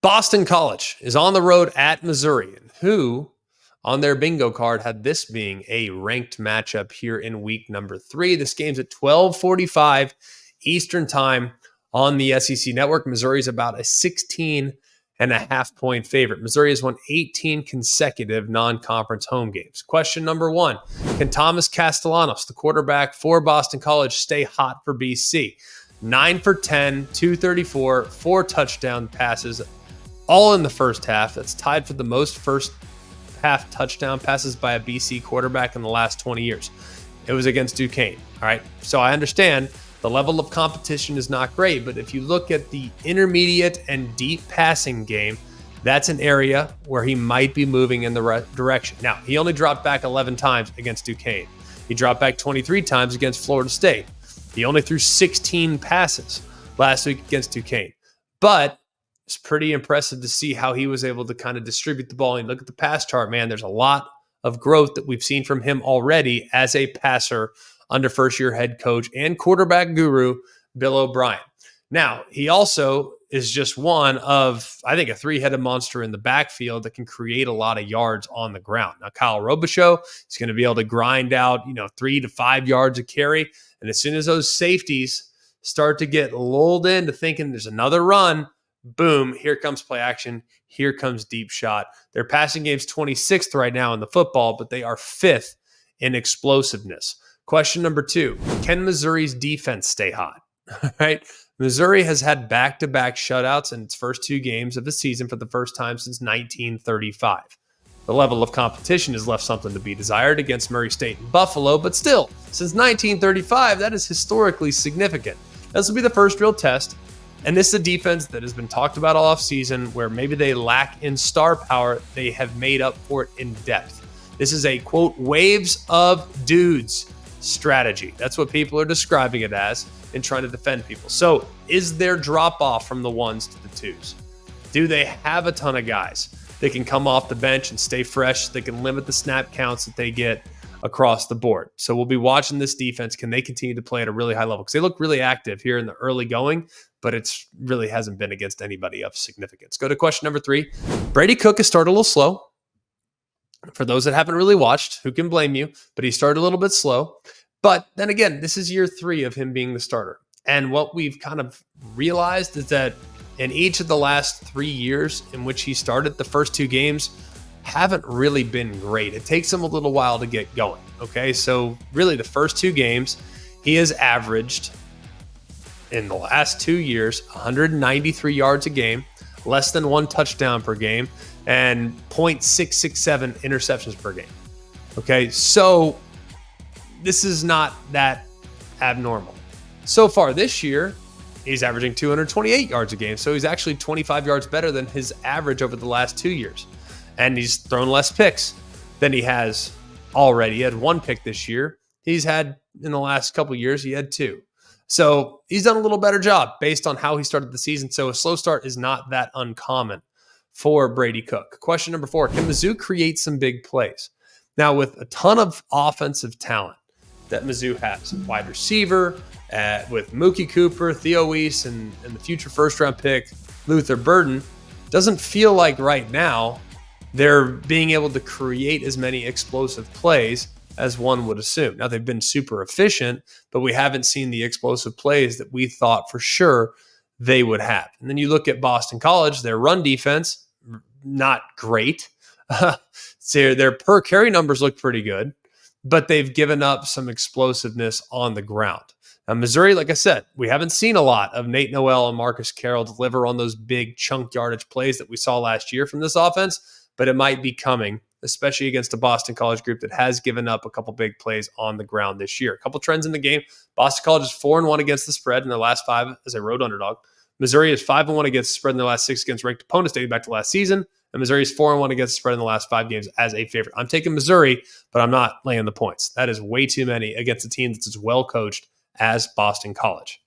Boston College is on the road at Missouri, and who on their bingo card had this being a ranked matchup here in week number 3. This game's at 12:45 Eastern time on the SEC Network. Missouri is about a 16.5-point favorite. Missouri has won 18 consecutive non-conference home games. Question number 1, can Thomas Castellanos, the quarterback for Boston College, stay hot for BC? 9 for 10, 234, 4 touchdown passes, all in the first half. That's tied for the most first half touchdown passes by a BC quarterback in the last 20 years. It was against Duquesne. All right. So I understand the level of competition is not great, but if you look at the intermediate and deep passing game, that's an area where he might be moving in the right direction. Now, he only dropped back 11 times against Duquesne. He dropped back 23 times against Florida State. He only threw 16 passes last week against Duquesne. But it's pretty impressive to see how he was able to kind of distribute the ball. And look at the pass chart, man. There's a lot of growth that we've seen from him already as a passer under first-year head coach and quarterback guru Bill O'Brien. Now, he also is just one of, I think, a 3-headed monster in the backfield that can create a lot of yards on the ground. Now, Kyle Robichaux is going to be able to grind out, 3 to 5 yards a carry. And as soon as those safeties start to get lulled into thinking there's another run, boom, here comes play action. Here comes deep shot. Their passing game's 26th right now in the football, but they are 5th in explosiveness. Question number 2, can Missouri's defense stay hot? All right. Missouri has had back-to-back shutouts in its first 2 games of the season for the first time since 1935. The level of competition has left something to be desired against Murray State and Buffalo, but still, since 1935, that is historically significant. This will be the first real test. And this is a defense that has been talked about all offseason where maybe they lack in star power. They have made up for it in depth. This is a, quote, waves of dudes strategy. That's what people are describing it as in trying to defend people. So is there drop off from the 1s to the 2s? Do they have a ton of guys that can come off the bench and stay fresh? They can limit the snap counts that they get across the board. So we'll be watching this defense. Can they continue to play at a really high level? Because they look really active here in the early going, but it's really hasn't been against anybody of significance. Go to question number 3. Brady Cook has started a little slow. For those that haven't really watched, who can blame you? But he started a little bit slow. But then again, this is year 3 of him being the starter. And what we've kind of realized is that in each of the last 3 years in which he started, the first 2 games haven't really been great. It takes him a little while to get going. Okay, so really the first 2 games, he has averaged in the last 2 years 193 yards a game, less than 1 touchdown per game, and 0.667 interceptions per game. Okay, so this is not that abnormal. So far this year, he's averaging 228 yards a game, so he's actually 25 yards better than his average over the last 2 years. And he's thrown less picks than he has already. He had 1 pick this year. He's had, in the last couple of years, he had 2. So he's done a little better job based on how he started the season. So a slow start is not that uncommon for Brady Cook. Question number 4, can Mizzou create some big plays? Now, with a ton of offensive talent that Mizzou has, wide receiver, with Mookie Cooper, Theo Weiss, and the future first-round pick, Luther Burden, doesn't feel like right now they're being able to create as many explosive plays as one would assume. Now, they've been super efficient, but we haven't seen the explosive plays that we thought for sure they would have. And then you look at Boston College, their run defense, not great. So their per carry numbers look pretty good, but they've given up some explosiveness on the ground. Now, Missouri, like I said, we haven't seen a lot of Nate Noel and Marcus Carroll deliver on those big chunk yardage plays that we saw last year from this offense, but it might be coming, especially against a Boston College group that has given up a couple big plays on the ground this year. A couple trends in the game. Boston College is 4-1 against the spread in their last 5 as a road underdog. Missouri is 5-1 against the spread in their last 6 against ranked opponents dating back to last season. And Missouri is 4-1 against the spread in the last 5 games as a favorite. I'm taking Missouri, but I'm not laying the points. That is way too many against a team that's as well coached as Boston College.